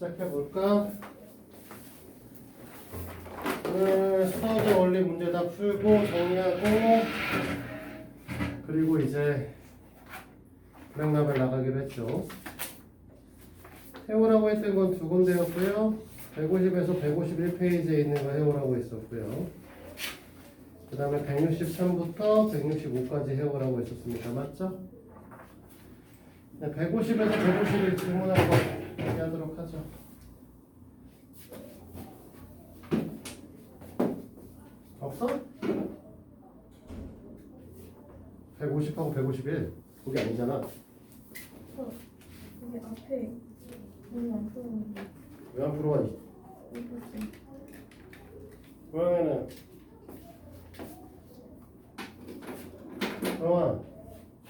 시작해볼까? 오늘 수학의 원리 문제 다 풀고 정리하고 그리고 이제 불행lab을 나가기로 했죠. 해오라고 했던 건 두 군데였고요. 150에서 151페이지에 있는 거 해오라고 했었고요. 그 다음에 163부터 165까지 해오라고 했었으니까 맞죠? 150에서 151 질문한 거 얘기하도록 하죠. 없어? 150하고 151 그게 아니잖아. 여기 앞에 너무 안 들어오는데. 왜 안 풀어와? 이거지. 그러면은 정아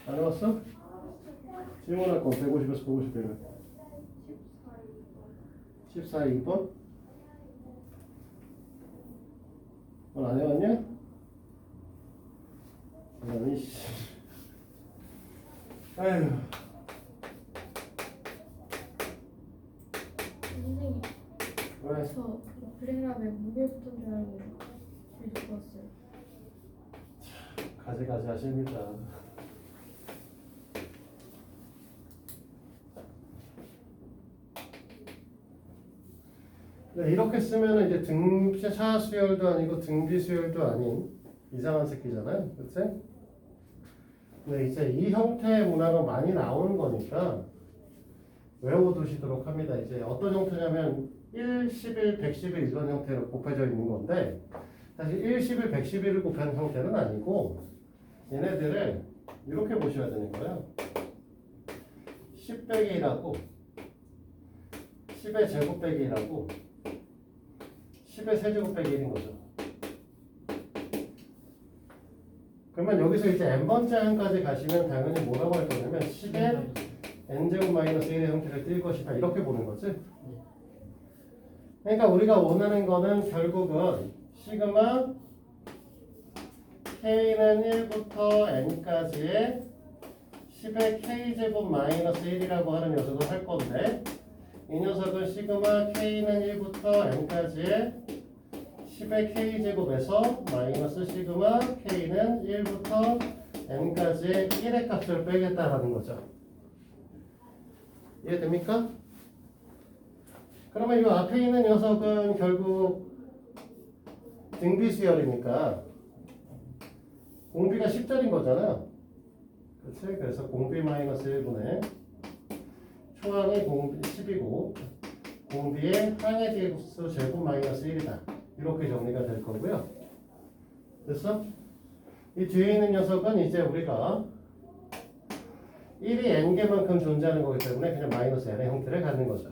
안 해왔어? 질문할 거 150에서 151 14 2번? 그건 안 해왔냐? 아니 씨 아휴 선생님, 왜? 저 블랙lab에 무게 붙은 줄 알고 줄 죽었어요. 가지가지 하십니다. 네, 이렇게 쓰면 이제 등차 수열도 아니고 등비 수열도 아닌 이상한 새끼잖아요. 그치? 근데 이제 이 형태의 문화가 많이 나오는 거니까 외워두시도록 합니다. 이제 어떤 형태냐면 1, 11, 111 이런 형태로 곱해져 있는 건데 사실 1, 11, 111을 곱하는 형태는 아니고 얘네들을 이렇게 보셔야 되는 거예요. 10 빼기 1하고 10의 제곱 빼기 1하고 10의 세제곱 빼기 1인 거죠. 그러면 여기서 이제 n번째 항까지 가시면 당연히 뭐라고 할 거냐면 10의 n제곱 마이너스 1의 형태를 띌 것이다 이렇게 보는 거지. 그러니까 우리가 원하는 거는 결국은 시그마 k는 1부터 n까지의 10의 k제곱 마이너스 1이라고 하는 녀석을 할 건데 이 녀석은 시그마 k는 1부터 n까지의 10의 k제곱에서 마이너스 시그마 k는 1부터 n까지의 1의 값을 빼겠다라는 거죠. 이해됩니까? 그러면 이 앞에 있는 녀석은 결국 등비수열이니까 공비가 10짜리인 거잖아요. 그렇지? 그래서 공비 마이너스 1분의 초항이 공비 10이고 공비의 항의 제곱수 제곱 마이너스 1이다. 이렇게 정리가 될 거고요. 됐어? 이 뒤에 있는 녀석은 이제 우리가 1이 n개만큼 존재하는 거기 때문에 그냥 마이너스 n의 형태를 갖는 거죠.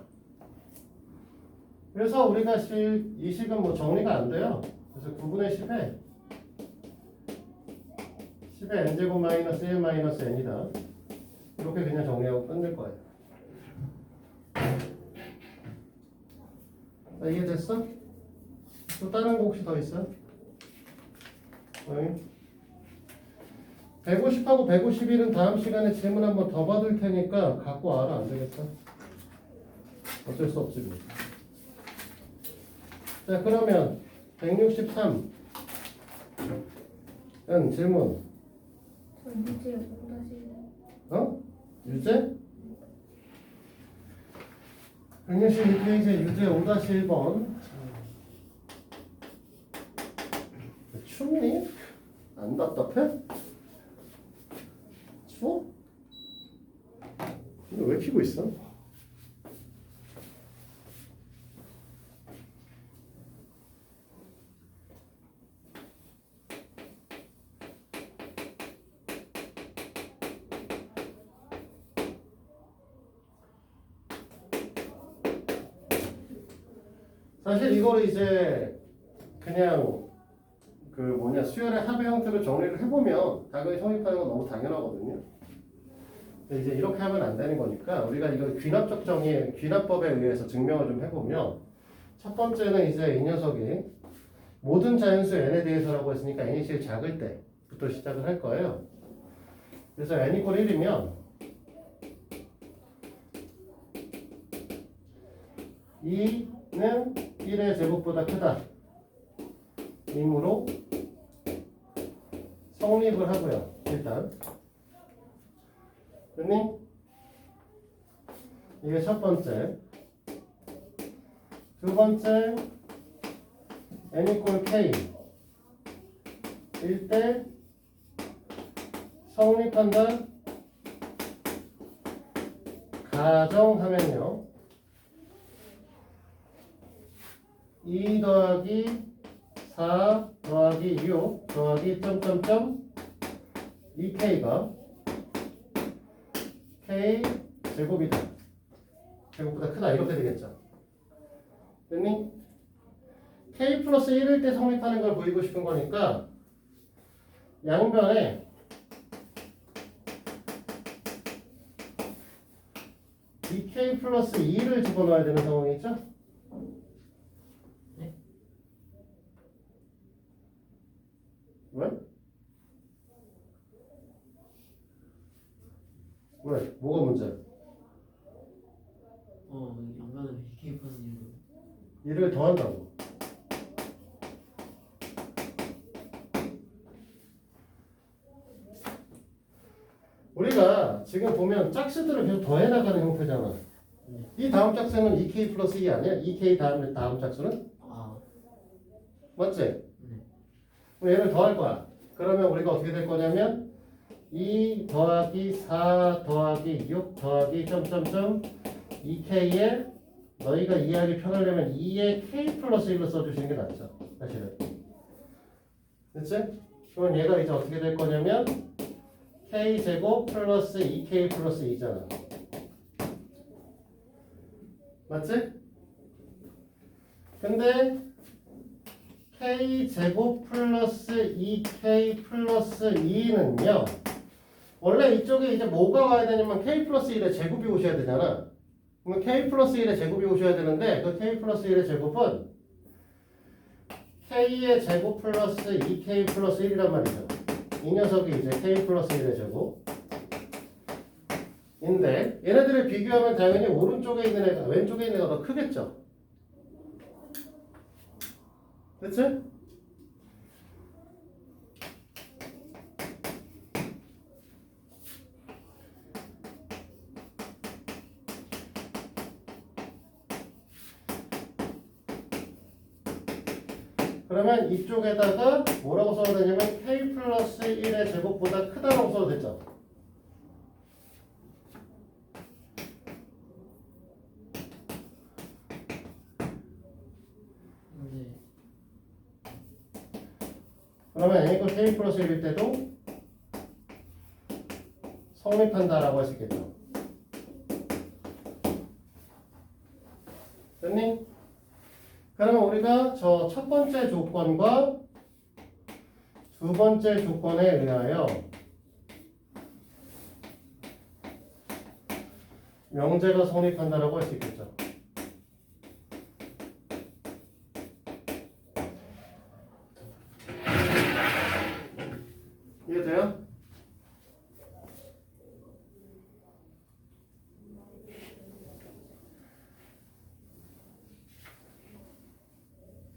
그래서 우리가 이 식은 뭐 정리가 안 돼요. 그래서 9분의 10의 n제곱 마이너스 1 마이너스 n이다. 이렇게 그냥 정리하고 끝낼 거예요. 자, 이해됐어? 또 다른 거 혹시 더 있어? 150하고 151은 다음 시간에 질문 한번 더 받을 테니까 갖고 와라. 안 되겠어? 어쩔 수 없지 뭐. 자, 그러면 163은 질문. 저 문제 5-1. 어? 유제? 162페이지에 유제 5-1번. 춥니? 안 답답해? 추워? 이거 왜 키고 있어? 사실 이거를 이제 그냥 그 뭐냐 수열의 합의 형태로 정리를 해보면 당연히 성립하는 건 너무 당연하거든요. 근데 이제 이렇게 하면 안 되는 거니까 우리가 이거 귀납적 정의, 귀납법에 의해서 증명을 좀 해보면 첫 번째는 이제 이 녀석이 모든 자연수 n에 대해서라고 했으니까 n이 제일 작을 때부터 시작을 할 거예요. 그래서 n 이퀄 1이면 2는 1의 제곱보다 크다. 이므로 성립을 하고요. 일단 됐니? 이게 첫 번째. 두 번째 n equal k 일 때 성립한다 가정하면요 2 더하기 4 더하기 6 더하기 점점점 2k가 k 제곱이다. 제곱보다 크다 이렇게 되겠죠. 됐니? k 플러스 1일 때 성립하는 걸 보이고 싶은 거니까 양변에 이 k 플러스 2를 집어넣어야 되는 상황이죠? 네? 왜? 왜? 뭐가 문제야? 양면을 k 플러스 1로 1을 더한다고. 우리가 지금 보면 짝수들을 계속 더해 나가는 형태잖아. 이 다음 짝수는 2k 플러스 2 아니야? 2k 다음 짝수는? 아, 맞지? 네. 그럼 얘를 더할 거야. 그러면 우리가 어떻게 될 거냐면 2 더하기 4 더하기 6 더하기 점점점 2k에 너희가 이해하기 편하려면 2에 k 플러스 1로 써주시는 게 낫죠. 사실은. 됐지? 그럼 얘가 이제 어떻게 될 거냐면 k 제곱 플러스 2k 플러스 2잖아. 맞지? 근데 k 제곱 플러스 2k 플러스 2는요. 원래 이쪽에 이제 뭐가 와야 되냐면 k 플러스 1의 제곱이 오셔야 되잖아. 그러면 k 플러스 1의 제곱이 오셔야 되는데 그 k 플러스 1의 제곱은 k의 제곱 플러스 2k 플러스 1이란 말이죠. 이 녀석이 이제 k 플러스 1의 제곱 인데 얘네들을 비교하면 당연히 오른쪽에 있는 애가 왼쪽에 있는 애가 더 크겠죠. 그치? 그러면 이쪽에다가 뭐라고 써야 되냐면 k 플러스 1의 제곱보다 크다라고 써도 되죠. 근데 그러면 n 이퀄 k 플러스 1일 때도 성립한다라고 할 수 있겠죠. 됐니? 그러면 우리가 저 첫 번째 조건과 두 번째 조건에 의하여 명제가 성립한다라고 할 수 있겠죠. 이해돼요?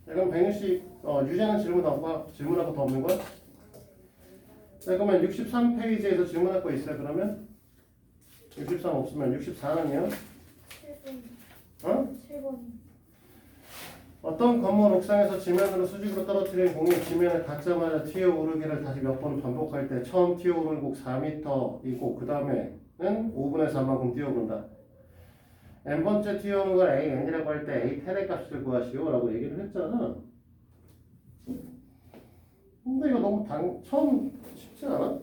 그럼 160 유재는 질문하고 더 없는 거야? 자, 그러면 63페이지에서 질문할 거 있어요? 그러면 63 없으면 64는요? 7번. 어? 7번. 어떤 건물 옥상에서 지면으로 수직으로 떨어뜨린 공이 지면에 닿자마자 튀어오르기를 다시 몇 번 반복할 때 처음 튀어오른 곡 4m이고 그 다음에는 5분의 4만큼 뛰어오른다. n번째 튀어오는 걸 AN이라고 할 때 A 텐의 값을 구하시오 라고 얘기를 했잖아. 근데 이거 너무 처음 쉽지 않아?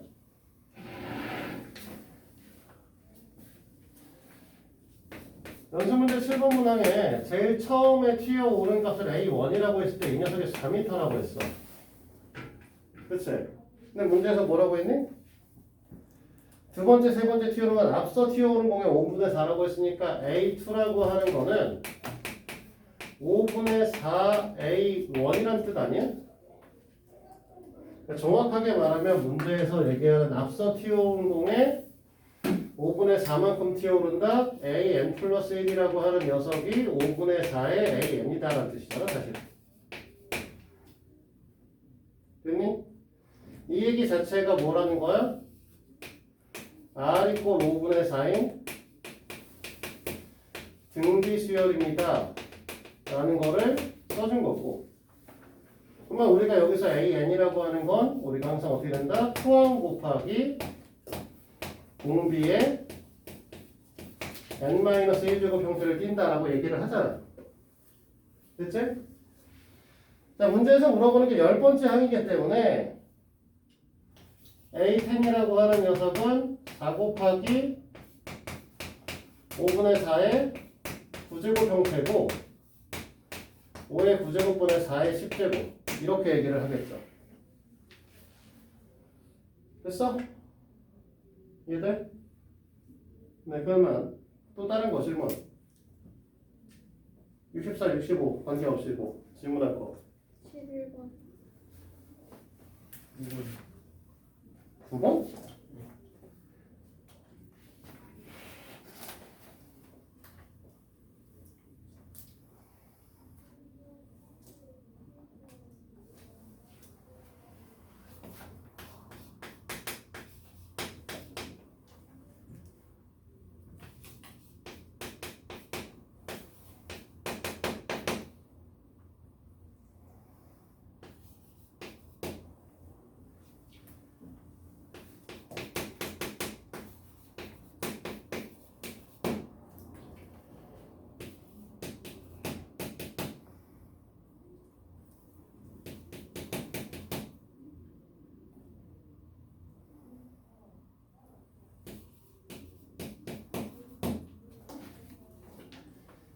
연습문제 7번 문항에 제일 처음에 튀어오른 값을 A1이라고 했을 때 이 녀석이 4m라고 했어. 그치? 근데 문제에서 뭐라고 했니? 두 번째, 세 번째 튀어오른 건 앞서 튀어오른 공의 5분의 4라고 했으니까 A2라고 하는 거는 5분의 4 A1이라는 뜻 아니야? 그러니까 정확하게 말하면 문제에서 얘기하는 앞서 튀어오른 공의 5분의 4만큼 튀어오른다. an 플러스 1이라고 하는 녀석이 5분의 4의 an이다라는 뜻이잖아 사실. 됐니? 이 얘기 자체가 뭐라는 거야? r 이꼴 5분의 4인 등비수열입니다 라는 거를 써준 거고, 그러면 우리가 여기서 an이라고 하는 건 우리가 항상 어떻게 된다? 포함 곱하기 공비의 n-1제곱 형태를 띈다라고 얘기를 하잖아. 됐지? 자, 문제에서 물어보는 게 10번째 항이기 때문에 A10이라고 하는 녀석은 4 곱하기 5분의 4의 9제곱 형태고 5의 9제곱분의 4의 10제곱 이렇게 얘기를 하겠죠. 됐어? 이해돼? 네, 그러면 또 다른 거 질문. 64, 65 관계없이 뭐 질문할 거. 11번. 9번?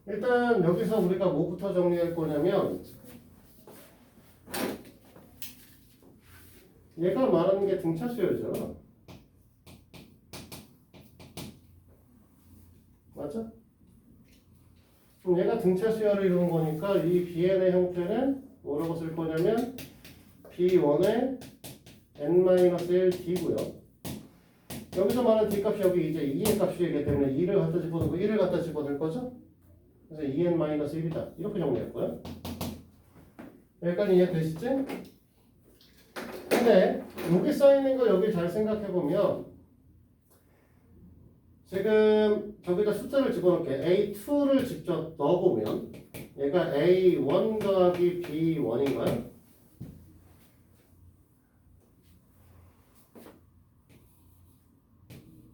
일단 여기서 우리가 뭐부터 정리할 거냐면 얘가 말하는 게 등차 수열이잖아. 맞아? 그럼 얘가 등차 수열을 이루는 거니까 이 bn의 형태는 뭐라고 쓸 거냐면 b1의 n-1d고요. 여기서 말하는 d값이 여기 이제 2의 값이기 때문에 2를 갖다 집어넣고 1을 갖다 집어넣을 거죠? 그래서 2n-1이다. 이렇게 정리할 거야. 여기까지 이해되시지? 근데 여기 써있는 거 여기 잘 생각해보면 지금 저기다 숫자를 집어넣을게. A2를 직접 넣어보면 얘가 A1 더하기 B1인가요?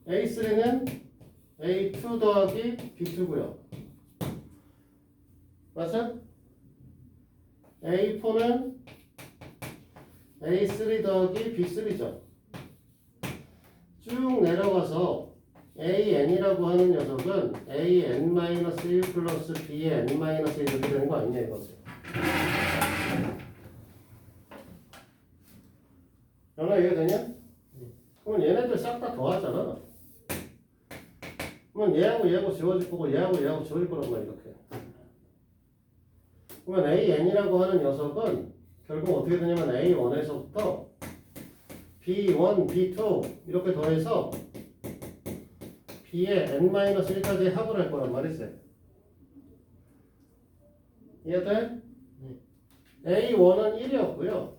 A3는 A2 더하기 B2고요. 맞아? A4는 A3 더하기 B3죠. 쭉 내려가서 AN이라고 하는 녀석은 AN-1 플러스 B의 N-1 이렇게 되는 거 아니냐 이거지. 연아 이해되냐? 그러면 얘네들 싹 다 더하잖아. 그러면 얘하고 얘하고 지워질 거고 얘하고 얘하고 지워질 거란 말이야 이렇게. 그러면 AN이라고 하는 녀석은 결국 어떻게 되냐면 A1에서부터 B1, B2 이렇게 더해서 B의 N-1까지 합을 할 거란 말이지. 이해돼? A1은 1이었고요.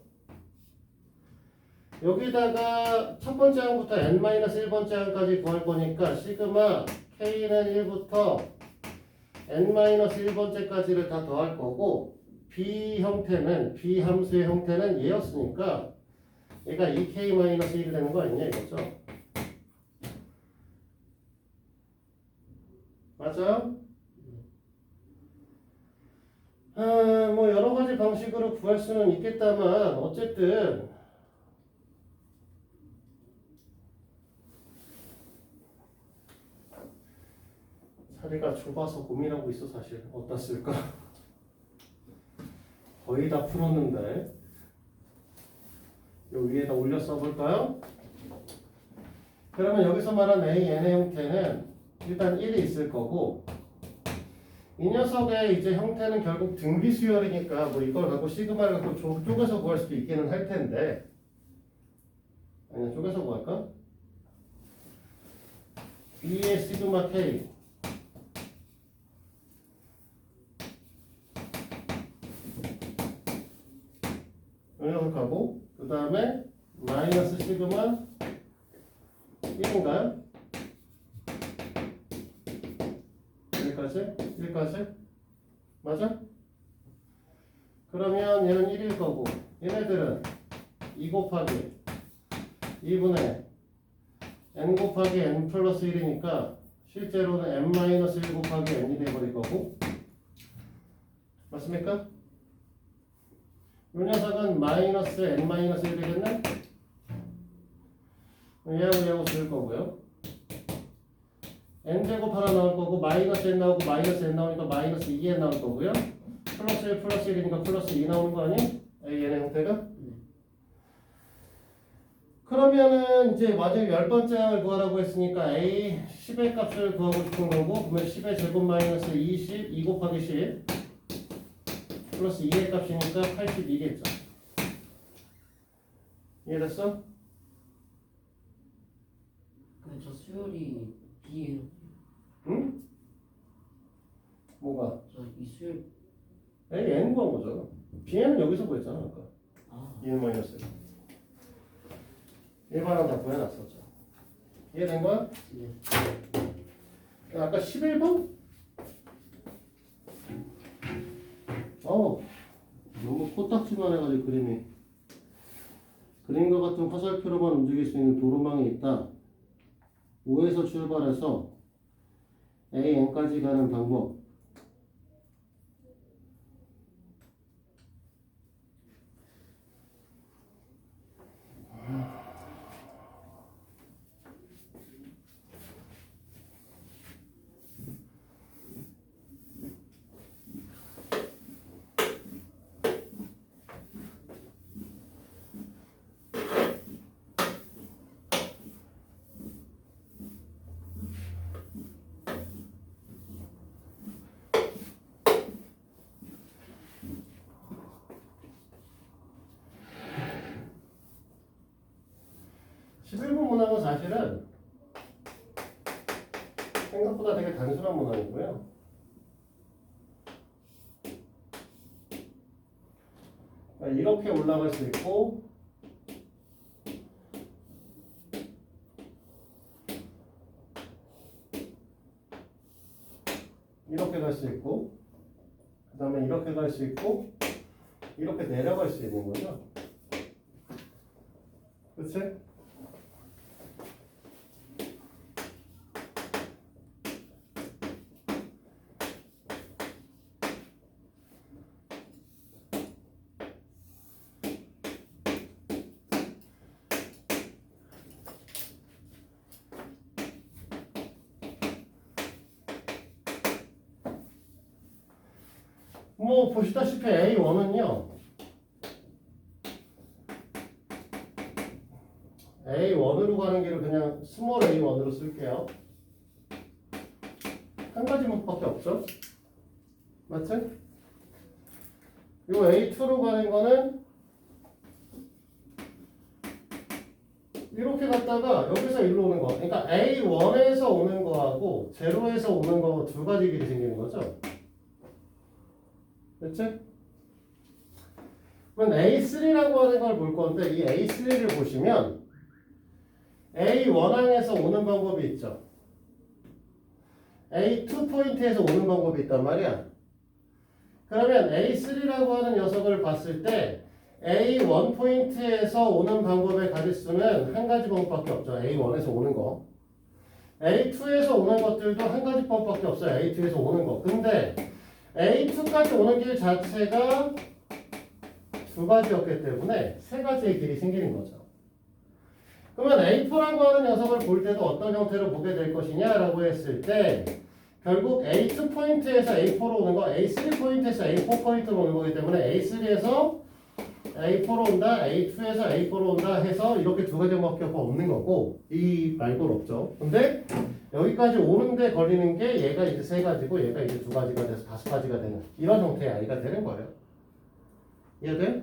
여기다가 첫 번째 항부터 N-1번째 항까지 구할 거니까 시그마 K는 1부터 N-1번째까지를 다 더할 거고 B 형태는 B 함수의 형태는 얘였으니까 얘가 2K-1이 되는 거 아니냐 이거죠. 맞아? 뭐 여러 가지 방식으로 구할 수는 있겠다만 어쨌든 자리가 좁아서 고민하고 있어 사실. 어디다 쓸까? 거의 다 풀었는데 요 위에다 올려 써볼까요? 그러면 여기서 말한 AN의 형태는 일단 1이 있을 거고 이 녀석의 이제 형태는 결국 등비수열이니까 뭐 이걸 갖고 시그마를 갖고 쪼개서 구할 수도 있기는 할 텐데 아니면 쪼개서 구할까? B의 시그마 K 영역을 가고 그 다음에 마이너스 시그마 1인가요? 여기까지? 맞아? 그러면 얘는 1일 거고 얘네들은 2 곱하기 2분의 n 곱하기 n 플러스 1이니까 실제로는 n 마이너스 1 곱하기 n이 돼버릴 거고 맞습니까? 이 녀석은 마이너스 n 마이너스 1 되겠네? 얘하고 쓸 거고요. n제곱 하나 나올 거고 마이너스 n 나오고 마이너스 n 나오니까 마이너스 2n 나올 거고요. 플러스 1 플러스 1이니까 플러스 2 나오는 거 아니? AN의 형태가? 그러면은 이제 마지막 10번째 항을 구하라고 했으니까 A 10의 값을 구하고 싶은 거고 그러면 10의 제곱 마이너스 20 2 곱하기 10 플러스 2의 값이니까 82겠죠. 이해됐어? 근데 저 수열이 B예요. 응? 뭐가? 저 이 수열 A n 구한 거잖아. B는 여기서 구했잖아 아까. 아 2n 마이너스 1반항 다 구해놨었죠. 이해된 거야? 네. 아까 11번? 너무 코딱지만 해가지고 그림이 그림과 같은 화살표로만 움직일 수 있는 도로망이 있다. 5에서 출발해서 AN까지 가는 방법. 문항은 사실은 생각보다 되게 단순한 문항이고요. 이렇게 올라갈 수 있고 이렇게 갈 수 있고 그 다음에 이렇게 갈 수 있고 이렇게 내려갈 수 있는 거죠. 그치? 뭐 보시다시피 A1은요 A1으로 가는 길을 그냥 스몰 A1으로 쓸게요. 한 가지 문밖에 없죠. 맞지? 이 A2로 가는 거는 이렇게 갔다가 여기서 일로 오는 거. 그러니까 A1에서 오는 거하고 제로에서 오는 거 두 가지 길이 생기는 거죠. 됐지? 그럼 A3라고 하는 걸 볼 건데 이 A3를 보시면 A1항에서 오는 방법이 있죠. A2 포인트에서 오는 방법이 있단 말이야. 그러면 A3라고 하는 녀석을 봤을 때 A1 포인트에서 오는 방법의 가짓수는 한 가지 방법밖에 없죠. A1에서 오는 거. A2에서 오는 것들도 한 가지 방법밖에 없어요. A2에서 오는 거. 근데 A2까지 오는 길 자체가 두 가지였기 때문에 세 가지의 길이 생기는 거죠. 그러면 A4라고 하는 녀석을 볼 때도 어떤 형태로 보게 될 것이냐라고 했을 때 결국 A2 포인트에서 A4로 오는 거, A3 포인트에서 A4 포인트로 오는 거기 때문에 A3에서 A4로 온다, A2에서 A4로 온다 해서 이렇게 두 가지밖에 없는 거고 이 말고는 없죠. 근데 여기까지 오는데 걸리는 게 얘가 이제 세 가지고 얘가 이제 두 가지가 돼서 다섯 가지가 되는 이런 형태의 아이가 되는 거예요. 이해돼?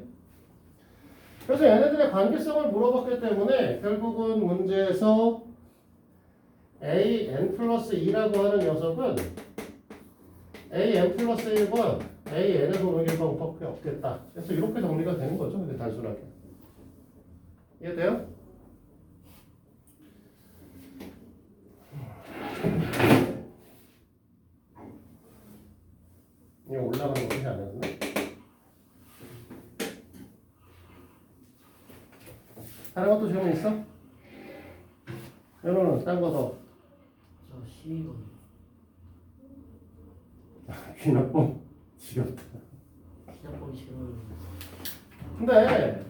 그래서 얘네들의 관계성을 물어봤기 때문에 결국은 문제에서 an 플러스 2라고 하는 녀석은 an 플러스 1번 an에서 오는 결과밖에 없겠다. 그래서 이렇게 정리가 되는 거죠. 근데 단순하게. 이해돼요? 이거 올라가는 거 어떻게 안 했네? 다른 것도 질문 있어? 연호는 딴 거 더. 저 12번. 귀나뽕 지겹다. 시작번 싫어요. 근데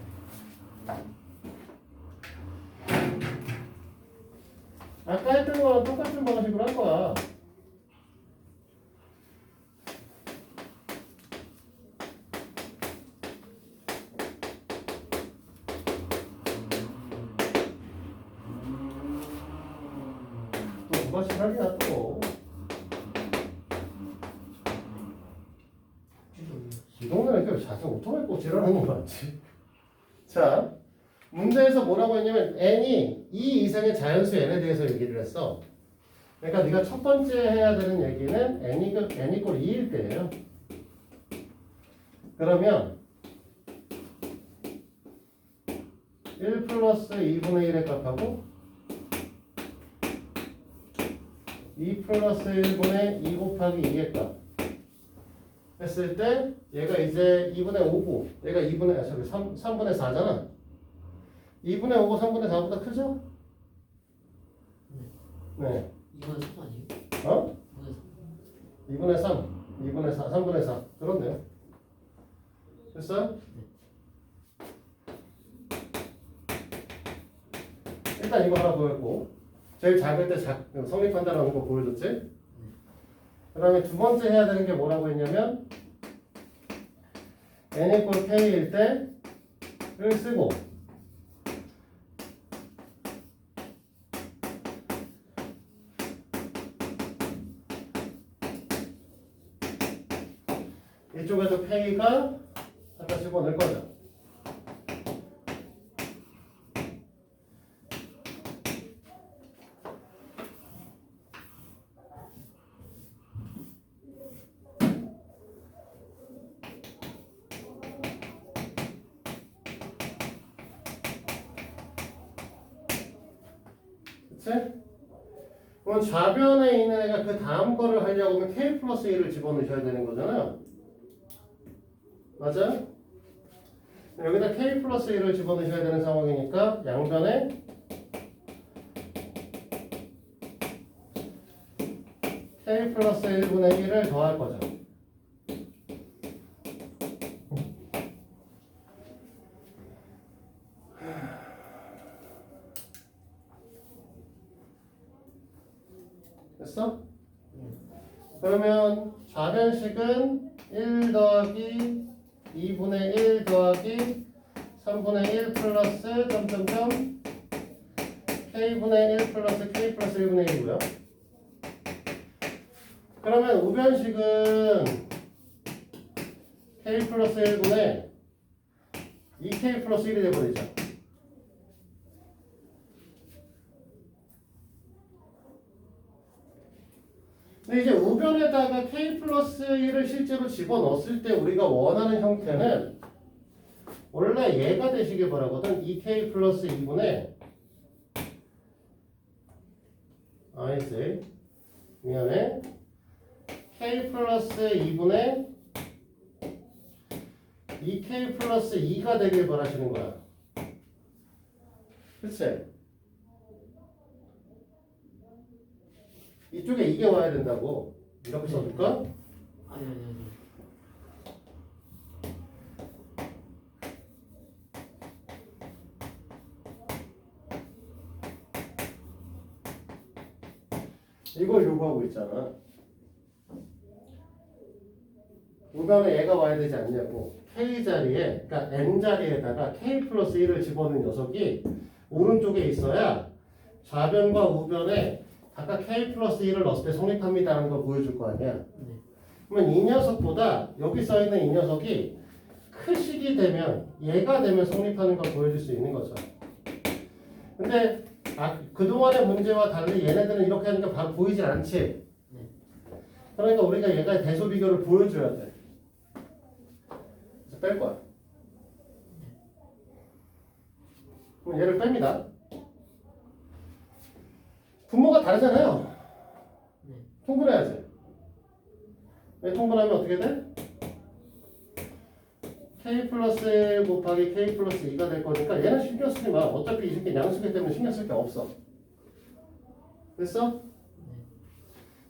아까 했던 거랑 똑같은 방식으로 할 거야. 또 누가 지랄이야 또. 이 동네는 이렇게 자생 오토바이 꼭 지랄하는 거 맞지? 자, 문제에서 뭐라고 했냐면 n이 이 이상의 자연수 n에 대해서 얘기를 했어. 그러니까 네가 첫 번째 해야 되는 얘기는 n 이꼴 2일 때예요. 그러면 1 플러스 2분의 1의 값하고 2 플러스 1분의 2 곱하기 2의 값 했을 때 얘가 이제 2분의 5고 얘가 3분의 4잖아. 2분의 5고 3분의 4보다 크죠? 네. 2번 3 아니에요? 어? 2번 3. 2분의 3, 2분의 4, 3분의 4. 그렇네요. 됐어요? 일단 이거 하나 보였고 제일 작을 때 성립한다라는 거 보여줬지? 그 다음에 두 번째 해야 되는 게 뭐라고 했냐면 n 이꼴 k일 때를 쓰고 이쪽에서 k가 갖다 집어넣을 거죠. 그치? 그럼 좌변에 있는 애가 그 다음 거를 하려고 하면 k 플러스 1을 집어넣으셔야 되는 거잖아. 맞아? 여기다 k 플러스 1을 집어넣으셔야 되는 상황이니까 양변에 k 플러스 1분의 1을 더할 거죠. 됐어? 그러면 좌변식은 1 더하기 2분의 1 더하기 3분의 1 플러스 점점점 k분의 1 플러스 k 플러스 1분의 1이고요. 그러면 우변식은 k 플러스 1분의 2k 플러스 1이 되어버리죠. 근데 이제 우변에다가 k 플러스 1을 실제로 집어넣었을 때 우리가 원하는 형태는 원래 얘가 되시길 바라거든. 2k 플러스 2분의 아니지 미안해 k 플러스 2분의 2k 플러스 2가 되길 바라시는 거야. 그치? 이쪽에 이게 와야 된다고. 이렇게 써줄까? 아니. 이걸 요구하고 있잖아. 우변에 얘가 와야 되지 않냐고. k 자리에, 그러니까 n 자리에다가 k 플러스 1을 집어넣은 녀석이 오른쪽에 있어야 좌변과 우변에 각각 k 플러스 1을 넣었을 때 성립합니다라는 걸 보여줄 거 아니야. 네. 그러면 이 녀석보다 여기 써있는 이 녀석이 크식이 되면 얘가 되면 성립하는 걸 보여줄 수 있는 거죠. 근데 그동안의 문제와 달리 얘네들은 이렇게 하니까 바로 보이질 않지. 네. 그러니까 우리가 얘가 대소 비교를 보여줘야 돼. 그래서 뺄 거야. 그럼 얘를 뺍니다. 분모가 다르잖아요. 네. 통분해야지. 왜 통분하면 어떻게 돼? k 플러스 1 곱하기 k 플러스 2가 될 거니까 얘는 신경 쓰지 마. 어차피 이 새끼 양수기 때문에 신경 쓸 게 없어. 됐어?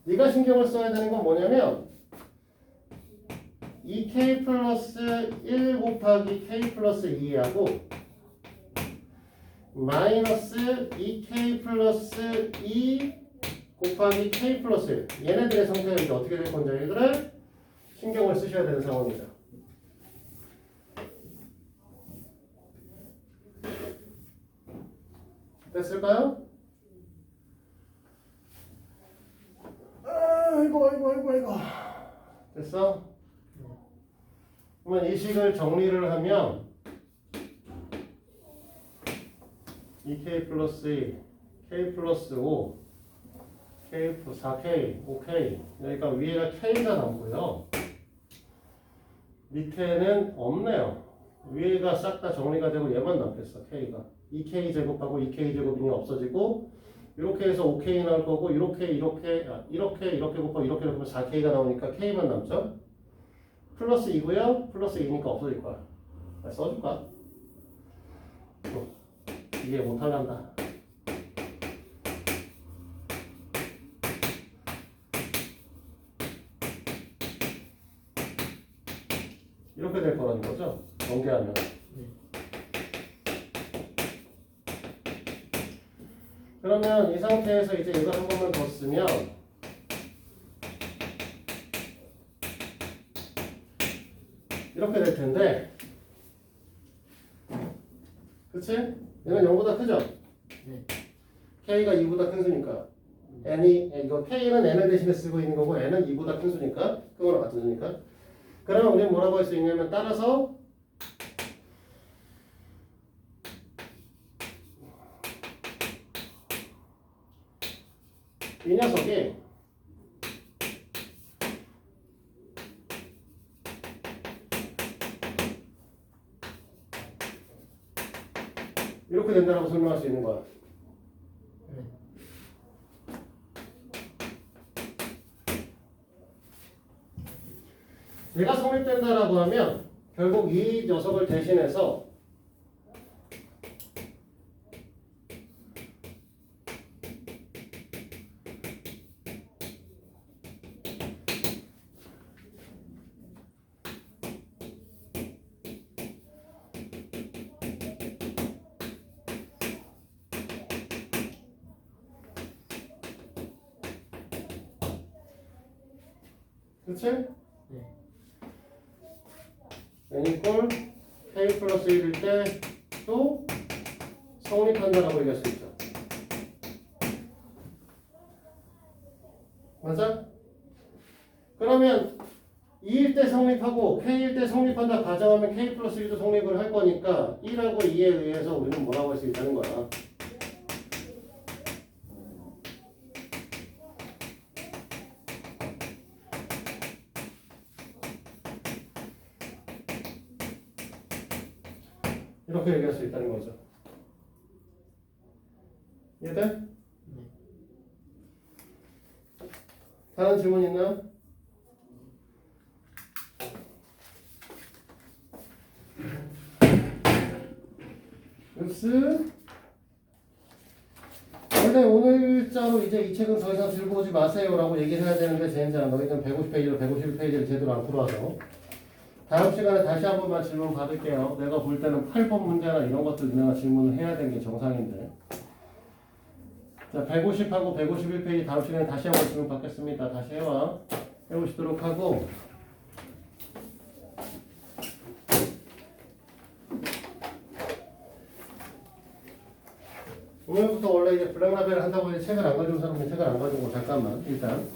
네가 신경을 써야 되는 건 뭐냐면 2k 플러스 1 곱하기 k 플러스 2하고 마이너스 2k 플러스 2 곱하기 k 플러스 1 얘네들의 상태가 이제 어떻게 될 건지 얘들을 신경을 쓰셔야 되는 상황이죠. 됐을까요? 아이고. 됐어? 그러면 이 식을 정리를 하면 2k 플러스 2, k 플러스 5, k 플러스 4k, 5k 그러니까 위에가 k가 남고요. 밑에는 없네요. 위에가 싹 다 정리가 되고 얘만 남겠어. k가 2k 제곱하고 2k 제곱이 없어지고 이렇게 해서 5k 나올 거고 이렇게 곱하고 이렇게 곱하면 4k가 나오니까 k만 남죠. 플러스 2고요. 플러스 2니까 없어질 거야. 써줄까? 이해 못하란다. 이렇게 될 거라는 거죠. 전개하면. 그러면 이 상태에서 이제 이걸 한 번만 더 쓰면 이렇게 될 텐데, 그치? 얘는 0보다 크죠? 네. k가 2보다 큰 수니까 이거 k는 n을 대신에 쓰고 있는 거고 n은 2보다 큰 수니까 그거랑 같은 수니까 그러면 우리는 뭐라고 할 수 있냐면 따라서 이 녀석이 이렇게 된다고 설명할 수 있는 거야. 얘가 성립된다라고 하면 결국 이 녀석을 대신해서 그치? n 이퀄 k 플러스 1일 때 또 성립한다라고 얘기할 수 있죠. 맞아? 그러면 2일 때 성립하고 k일 때 성립한다 가정하면 k 플러스 1도 성립을 할 거니까 1하고 2에 의해서 우리는 뭐라고 할 수 있다는 거야. 이렇게 얘기할 수 있다는 거죠. 이해돼? 다른 질문 있나? 읍스 원래 오늘자로 이제 이 책은 더 이상 들고 오지 마세요라고 얘기를 해야 되는데 쟤는 너희는 150페이지로 151페이지를 제대로 안 풀어와서 다음 시간에 다시 한 번만 질문 받을게요. 내가 볼 때는 8번 문제나 이런 것들 내가 질문을 해야 되는 게 정상인데. 자, 150하고 151페이지 다음 시간에 다시 한 번 질문 받겠습니다. 다시 해보시도록 하고. 오늘부터 원래 이제 블랙라벨을 한다고 해서 책을 안 가져온 사람은 책을 안 가져오고 잠깐만 일단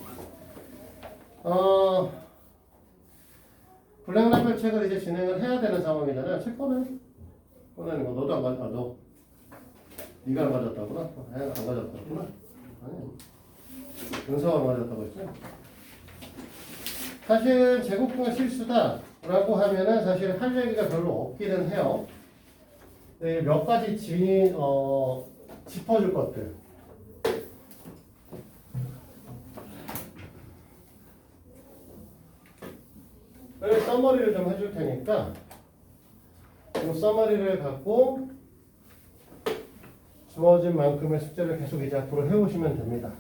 블랙라벨 책을 이제 진행을 해야 되는 상황이잖아요. 책 꺼내는 거 너도 안 가져. 네가 안 가졌다구나? 안 가졌다구나? 아니, 은서가 안 가졌다고 했지? 사실 제곱근의 실수다라고 하면은 사실 할 얘기가 별로 없기는 해요. 네, 몇 가지 짚어줄 것들. 써머리를 좀 해줄 테니까 이 써머리를 갖고 주어진 만큼의 숙제를 계속 이제 앞으로 해오시면 됩니다.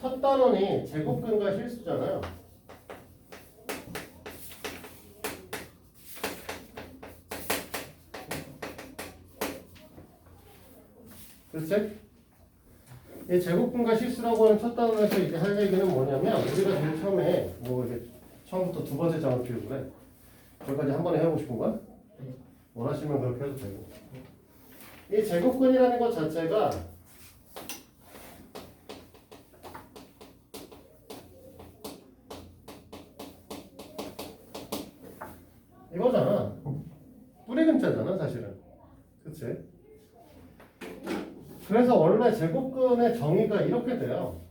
첫 단원이 제곱근과 실수잖아요. 그렇지? 이 제곱근과 실수라고 하는 첫 단원에서 이제 할 얘기는 뭐냐면 우리가 제일 처음에 뭐 이렇게 처음부터 두 번째 장을 피우고 그래. 거기까지 한 번에 해보고 싶은 거야? 원하시면 그렇게 해도 되고. 이 제곱근이라는 것 자체가 이거잖아. 뿌리근자잖아, 사실은. 그치? 그래서 원래 제곱근의 정의가 이렇게 돼요.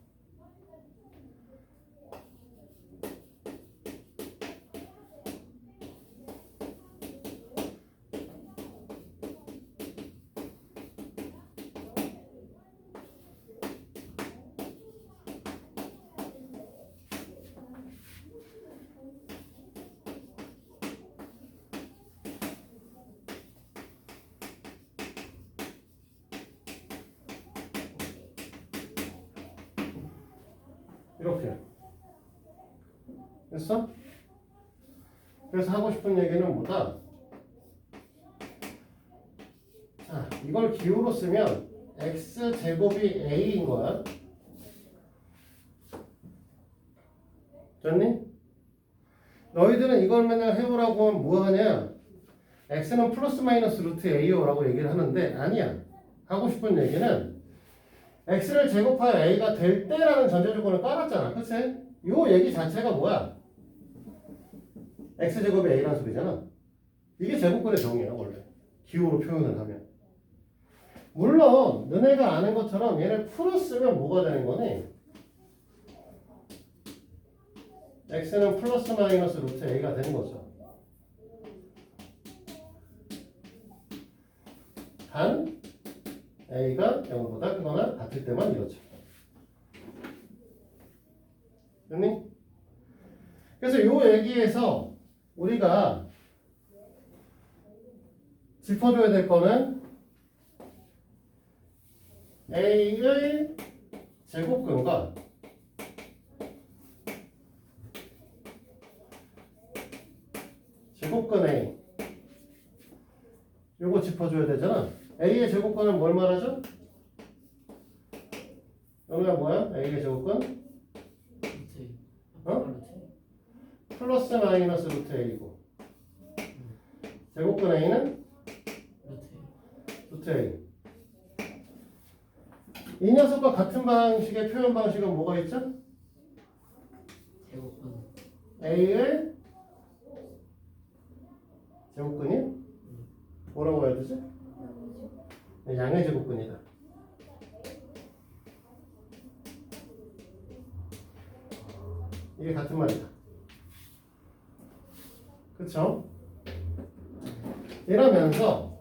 이렇게. 됐어? 그래서 하고 싶은 얘기는 뭐다? 자, 이걸 기호로 쓰면 x제곱이 a인 거야. 됐니? 너희들은 이걸 맨날 해보라고 하면 뭐 하냐? x는 플러스 마이너스 루트 a요라고 얘기를 하는데 아니야. 하고 싶은 얘기는 x를 제곱하여 a가 될 때라는 전제조건을 깔았잖아. 그치? 요 얘기 자체가 뭐야? x제곱이 a라는 소리잖아. 이게 제곱근의 정의야 원래. 기호로 표현을 하면. 물론 너네가 아는 것처럼 얘를 풀었으면 뭐가 되는 거니? x는 플러스 마이너스 루트 a가 되는 거죠. 단 a가 0보다 크거나 같을 때만 이렇죠. 됐니? 그래서 이 얘기에서 우리가 짚어줘야 될 거는 a의 제곱근과 제곱근 a 요거 짚어줘야 되잖아. a의 제곱근은 뭘 말하죠? 여기가 뭐야? a의 제곱근? 어? 플러스 마이너스 루트 a고 제곱근 a는 루트 a. 이 녀석과 같은 방식의 표현 방식은 뭐가 있죠? 제곱근 a의 제곱근이 뭐라고 해야 되지? 양의 제곱근이다. 이게 같은 말이다. 그쵸? 이러면서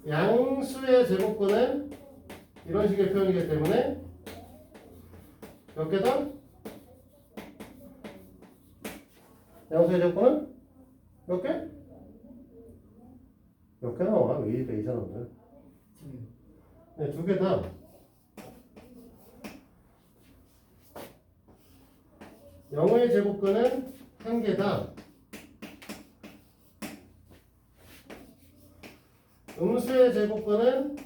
양수의 제곱근은 이런 식의 표현이기 때문에 몇 개다? 양수의 제곱근은 몇 개? 몇 개 나와? 왜 이렇게 이상한데? 네, 두 개다. 영의 제곱근은 한 개다. 음수의 제곱근은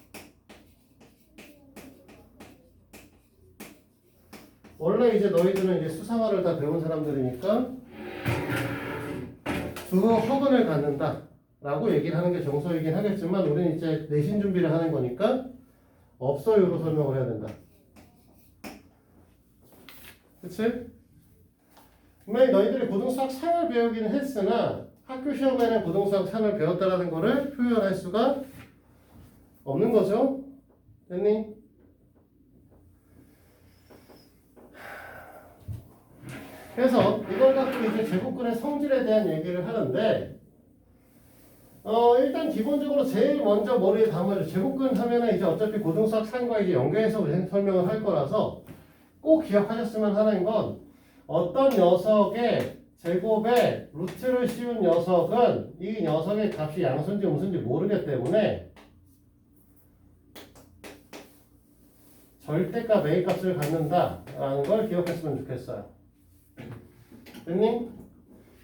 원래 이제 너희들은 이제 수상화를 다 배운 사람들이니까 두 허근을 갖는다 라고 얘기를 하는 게 정석이긴 하겠지만 우리는 이제 내신 준비를 하는 거니까 없어요로 설명을 해야 된다. 그치? 분명히 너희들이 고등수학 3을 배우기는 했으나 학교 시험에는 고등수학 3을 배웠다라는 거를 표현할 수가 없는 거죠. 됐니? 그래서 이걸 갖고 이제 제곱근의 성질에 대한 얘기를 하는데 일단 기본적으로 제일 먼저 머리에 담아줘. 제곱근 하면은 이제 어차피 고등수학 3과 이제 연계해서 설명을 할 거라서 꼭 기억하셨으면 하는 건 어떤 녀석의 제곱에 루트를 씌운 녀석은 이 녀석의 값이 양수인지 음수인지 모르기 때문에 절대값 A 값을 갖는다라는 걸 기억했으면 좋겠어요. 됐니?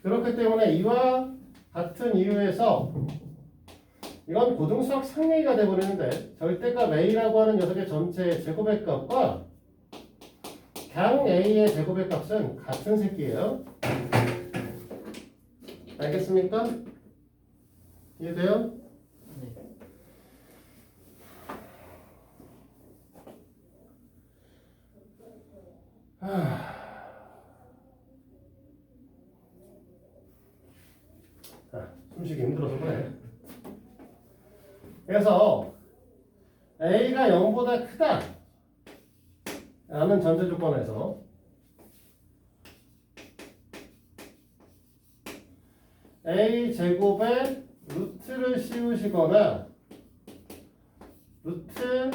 그렇기 때문에 이와 같은 이유에서 이건 고등수학 상얘기가 되어버리는데 절대값 A라고 하는 녀석의 전체 제곱의 값과 강 A의 제곱의 값은 같은 새끼예요. 알겠습니까? 이해돼요? 네. 숨쉬기 힘들어서 그래. 그래서 A가 0보다 크다 라는 전제 조건에서 A 제곱에 루트를 씌우시거나 루트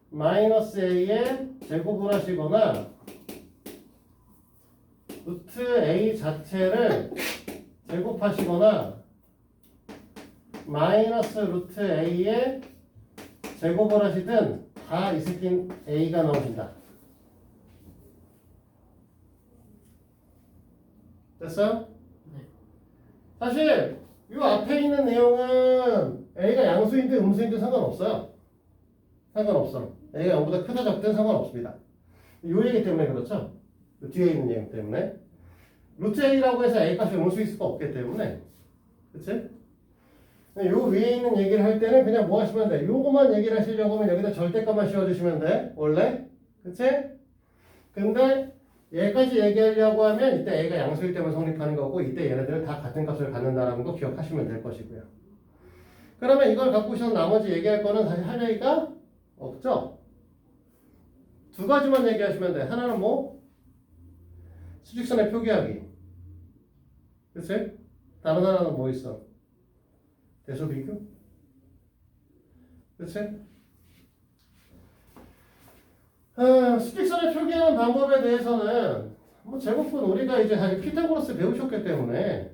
마이너스 A에 제곱을 하시거나 루트 A 자체를 제곱하시거나 마이너스 루트 A에 제곱을 하시든 다 이 새끼 A가 나오신다. 됐어요? 네. 사실 이 앞에 있는 내용은 A가 양수인데 음수인데 상관없어요. 상관없어. A가 0보다 크다 적든 상관없습니다. 이 얘기 때문에 그렇죠? 이 뒤에 있는 내용 때문에. 루트 A라고 해서 A 값이 음수일 수가 없기 때문에. 그치? 요 위에 있는 얘기를 할 때는 그냥 뭐 하시면 돼? 요거만 얘기를 하시려고 하면 여기다 절대값만 씌워주시면 돼. 원래. 그치? 근데 얘까지 얘기하려고 하면 이때 A가 양수일 때만 성립하는 거고 이때 얘네들은 다 같은 값을 갖는다는 거 기억하시면 될 것이고요. 그러면 이걸 갖고 오셔서 나머지 얘기할 거는 사실 할 얘기가 없죠? 두 가지만 얘기하시면 돼. 하나는 뭐? 수직선의 표기하기. 그치? 다른 하나는 뭐 있어? 대소 비교? 그치? 수직선을 표기하는 방법에 대해서는 뭐 제곱은 우리가 이제 사실 피타고라스 배우셨기 때문에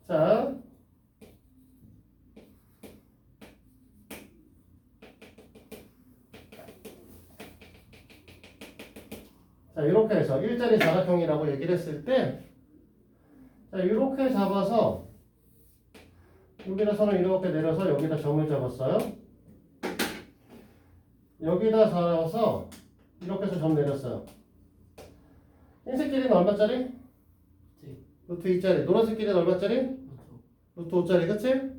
자 이렇게 해서 일자리 사각형이라고 얘기를 했을 때 자 이렇게 잡아서 여기다 선을 이렇게 내려서 여기다 점을 잡았어요. 여기다 잡아서 이렇게 해서 점 내렸어요. 흰색 길이는 얼마짜리? 네. 루트 2짜리. 노란색 길이는 얼마짜리? 그렇죠. 루트 5짜리. 그치?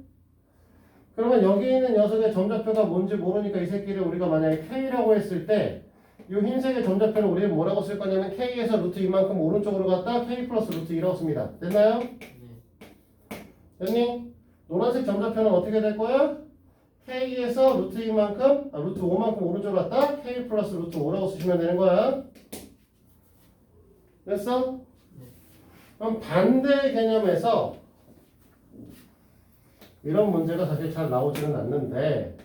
그러면 여기 있는 녀석의 점좌표가 뭔지 모르니까 이 새끼를 우리가 만약에 K라고 했을 때 이 흰색의 점좌표를 우리는 뭐라고 쓸 거냐면 K에서 루트 이만큼 오른쪽으로 갔다 K 플러스 루트 2라고 씁니다. 됐나요? 네. 됐니? 노란색 점좌표는 어떻게 될 거야? K에서 루트 2만큼, 루트 5만큼 오른쪽으로 갔다 K 플러스 루트 5라고 쓰시면 되는 거야. 됐어? 네. 그럼 반대 개념에서 이런 문제가 사실 잘 나오지는 않는데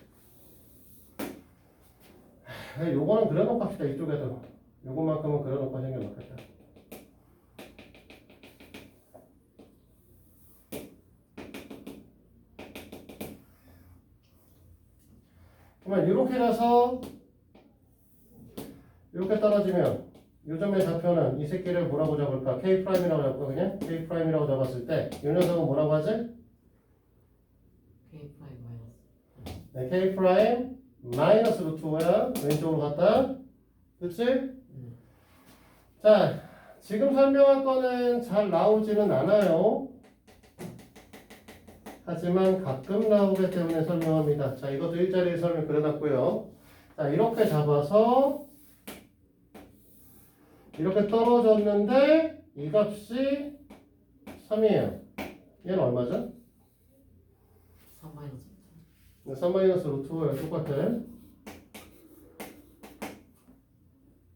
요거는 그려놓고 합시다. 이쪽에도 요거만큼은 그려놓고 생겨놓겠다. 그러면 이렇게 가서 이렇게 떨어지면 요점의 좌표는 이 새끼를 뭐라고 잡을까? K'이라고 잡을까? 그냥 K'이라고 잡았을 때 이 녀석은 뭐라고 하지? K 프라임 마이너스. 네, K' 마이너스 루트 5야. 왼쪽으로 갔다. 그치? 네. 자, 지금 설명할 거는 잘 나오지는 않아요. 하지만 가끔 나오기 때문에 설명합니다. 자, 이것도 일자리 설명 그려놨고요. 자, 이렇게 잡아서 이렇게 떨어졌는데 이 값이 3이에요. 얘는 얼마죠? 3 마이너스 3 마이너스 루트 5야. 똑같아.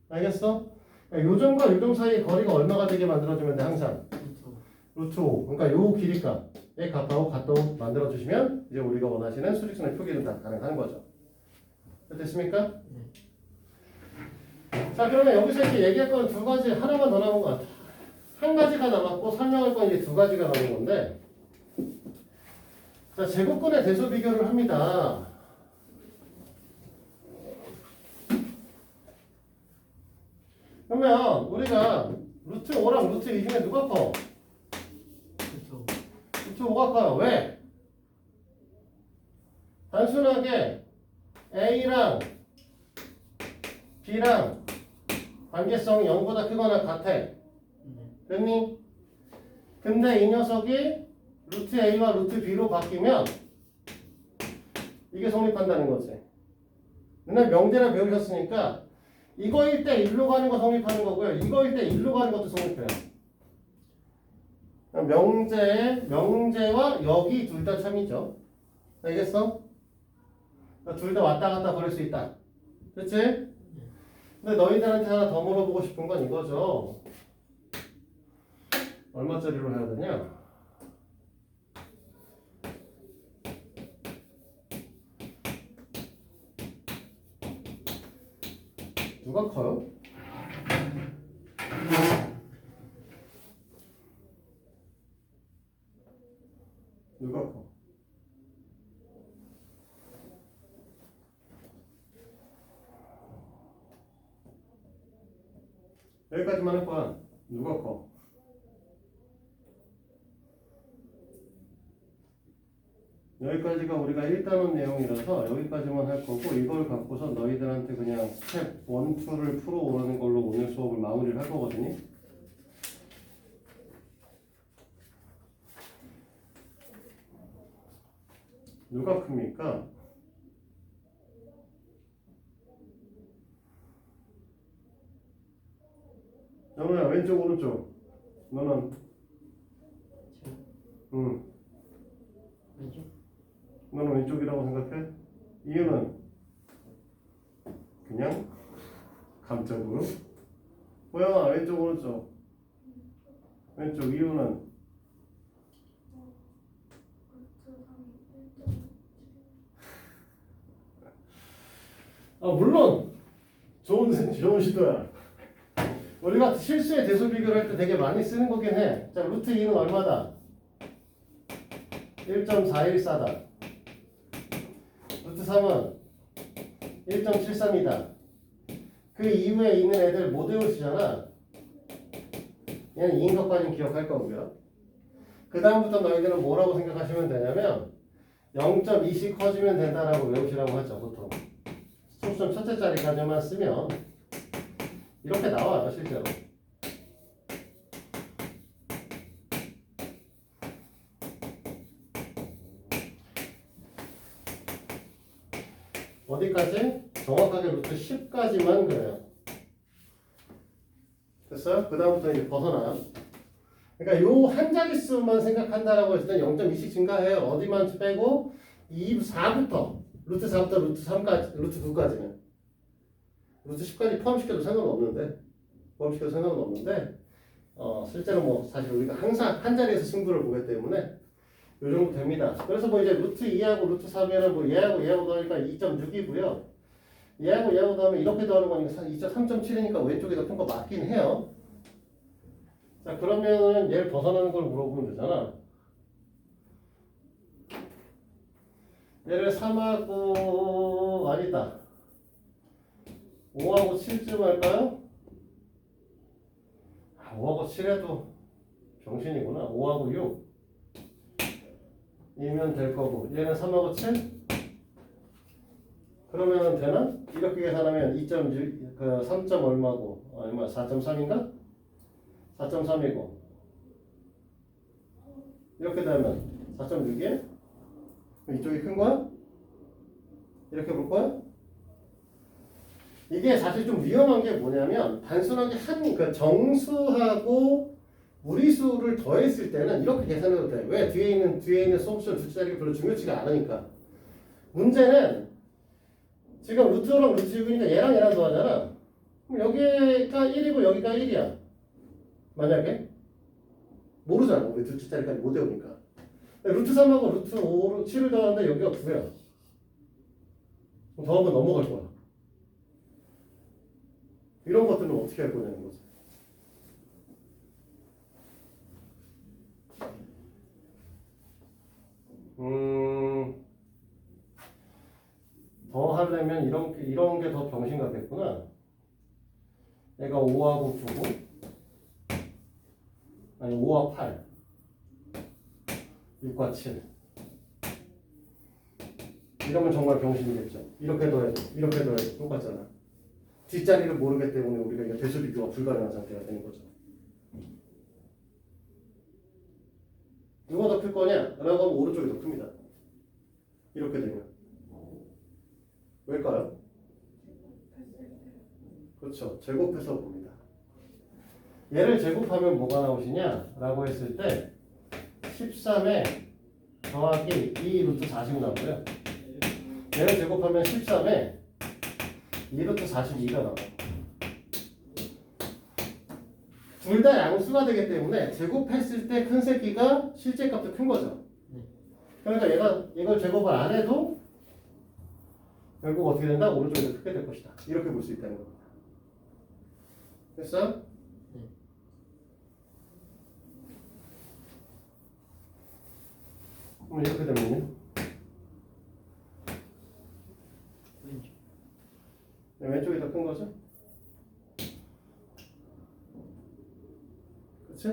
알겠어? 요점과 요점 사이의 거리가 얼마가 되게 만들어주면 돼, 항상. 루트 5. 그러니까 요 길이값에 값하고 같도록 만들어주시면 이제 우리가 원하시는 수직선의 표기는 다 가능한 거죠. 됐습니까? 자, 그러면 여기서 이제 얘기할 건 두 가지, 하나만 더 남은 것 같아. 한 가지가 남았고 설명할 건 이제 두 가지가 남은 건데, 자, 제곱근의 대소 비교를 합니다. 그러면 우리가 루트 5랑 루트 2 중에 누가 커? 그렇죠. 루트 5가 커요. 왜? 단순하게 A랑 B랑 관계성이 0보다 크거나 같아. 네. 됐니? 근데 이 녀석이 루트 A와 루트 B로 바뀌면 이게 성립한다는 거지. 근데 명제를 배우셨으니까 이거일 때 1로 가는 거 성립하는 거고요. 이거일 때 1로 가는 것도 성립해요. 명제와 여기 둘 다 참이죠. 알겠어? 둘 다 왔다 갔다 버릴 수 있다. 그치? 근데 너희들한테 하나 더 물어보고 싶은 건 이거죠. 얼마짜리로 해야 되냐? 누가 커요? 누가 커? 여기까지만 할 거야. 누가 커? 여기까지가 우리가 1단원 내용이라서 여기까지만 할 거고, 이걸 갖고서 너희들한테 그냥 스텝 1, 2를 풀어오라는 걸로 오늘 수업을 마무리를 할 거거든요. 누가 큽니까? 영우야, 왼쪽 오른쪽. 너는? 응. 왼쪽. 너는 왼쪽이라고 생각해? 이유는? 그냥 감적으로? 호영아, 왼쪽 오른쪽. 왼쪽. 이유는? 물론 좋은 시도야. 우리가 실수의 대소 비교를 할 때 되게 많이 쓰는 거긴 해. 자, 루트 2는 얼마다? 1.414다. 루트 3은 1.73이다. 그 이후에 있는 애들 못 외우시잖아. 얘는 2인 것까지는 기억할 거고요. 그 다음부터 너희들은 뭐라고 생각하시면 되냐면 0.2씩 커지면 된다라고 외우시라고 하죠, 보통. 속성 첫째 자리까지만 쓰면 이렇게 나와요, 실제로. 어디까지? 정확하게 루트 10까지만 그래요. 됐어요? 그 다음부터 이제 벗어나요. 그러니까 요 한 자릿수만 생각한다라고 했을 때 0.2씩 증가해요. 어디만 빼고 4부터 루트 4부터 루트 3까지, 루트 9까지는. 루트 10까지 포함시켜도 상관은 없는데 실제로 뭐 사실 우리가 항상 한 자리에서 승부를 보기 때문에 요 정도 됩니다. 그래서 뭐 이제 루트 2하고 루트 3이면 뭐 얘하고 더하니까 2.6이고요. 얘하고 더하면 이렇게 더하는 거니까 3.7이니까 왼쪽이 더 큰 거 맞긴 해요. 자, 그러면 얘를 벗어나는 걸 물어보면 되잖아. 얘를 3하고 아니다. 5하고 7쯤 할까요? 5하고 7해도 병신이구나. 5하고 6 이면 될 거고, 얘는 3하고 7? 그러면 되나? 이렇게 계산하면 2.6, 3. 얼마고, 얼마? 4.3인가? 4.3이고 이렇게 되면 4.6이야? 이쪽이 큰 거야? 이렇게 볼 거야? 이게 사실 좀 위험한 게 뭐냐면 단순하게 그 정수하고 무리수를 더했을 때는 이렇게 계산해도 돼. 왜? 뒤에 있는 소수점 두 자리가 별로 중요치가 않으니까. 문제는 지금 루트랑 루트 6이니까 얘랑 얘랑 더하잖아. 그럼 여기가 1이고 여기가 1이야. 만약에 모르잖아. 우리 두 자리까지 못 외우니까. 루트 3하고 루트 5, 7을 더하는데 여기가 9야. 더하면 넘어갈 거야. 이런 것들은 어떻게 할 거냐는 거지. 더 하려면 이런 게 더 병신 같겠구나. 얘가 5하고 9고, 아니 5와 8, 6과 7. 이러면 정말 병신이겠죠. 이렇게 더해도, 이렇게 더해도 똑같잖아. 뒷자리를 모르기 때문에 우리가 이거 대수 비교가 불가능한 상태가 되는 거죠. 누가 더 클 거냐? 라고 하면 오른쪽이 더 큽니다. 이렇게 되면. 왜일까요? 그렇죠. 제곱해서 봅니다. 얘를 제곱하면 뭐가 나오시냐? 라고 했을 때 13에 더하기 2 루트 40 나오고요. 얘를 제곱하면 13에 2 루트 42가 나와요. 둘 다 양수가 되기 때문에 제곱했을 때 큰 새끼가 실제 값도 큰 거죠. 그러니까 이걸 제곱을 안 해도 결국 어떻게 된다? 오른쪽이 더 크게 될 것이다. 이렇게 볼 수 있다는 겁니다. 됐어? 그럼 이렇게 되면요? 왼쪽. 왼쪽이 더 큰 거죠? 그치?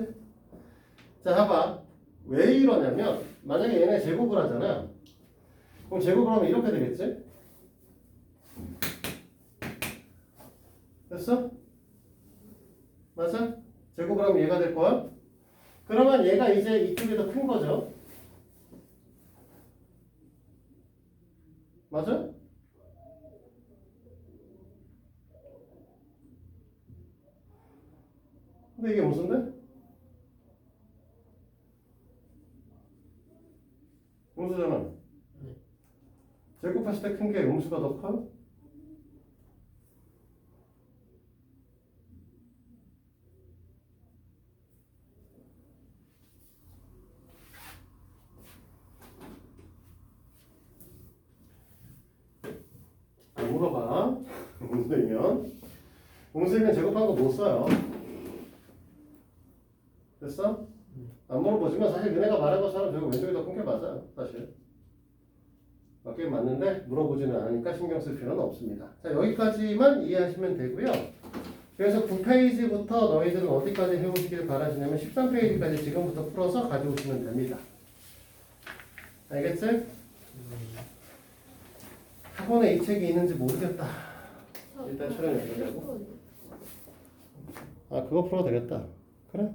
자, 봐봐. 왜 이러냐면, 만약에 얘네 제곱을 하잖아. 그럼 제곱을 하면 이렇게 되겠지? 됐어? 맞아? 제곱을 하면 얘가 될 거야? 그러면 얘가 이제 이쪽이 더 큰 거죠? 맞아? 근데 이게 무슨데? 음수잖아. 네. 제곱했을 때 큰 게 음수가 더 커? 물어봐. 음수이면 제곱한 거 못 써요. 됐어? 안 물어보지만 사실 너네가 말한 것처럼 저거 왼쪽이 더 큰 게 맞아. 사실. 맞긴 맞는데 물어보지는 않으니까 신경 쓸 필요는 없습니다. 자, 여기까지만 이해하시면 되고요. 그래서 9페이지부터 너희들은 어디까지 해오시길 바라시냐면 13페이지까지 지금부터 풀어서 가져오시면 됩니다. 알겠지? 학원에 이 책이 있는지 모르겠다. 일단 촬영 여기까지 하고. 아, 그거 풀어도 되겠다. 그래?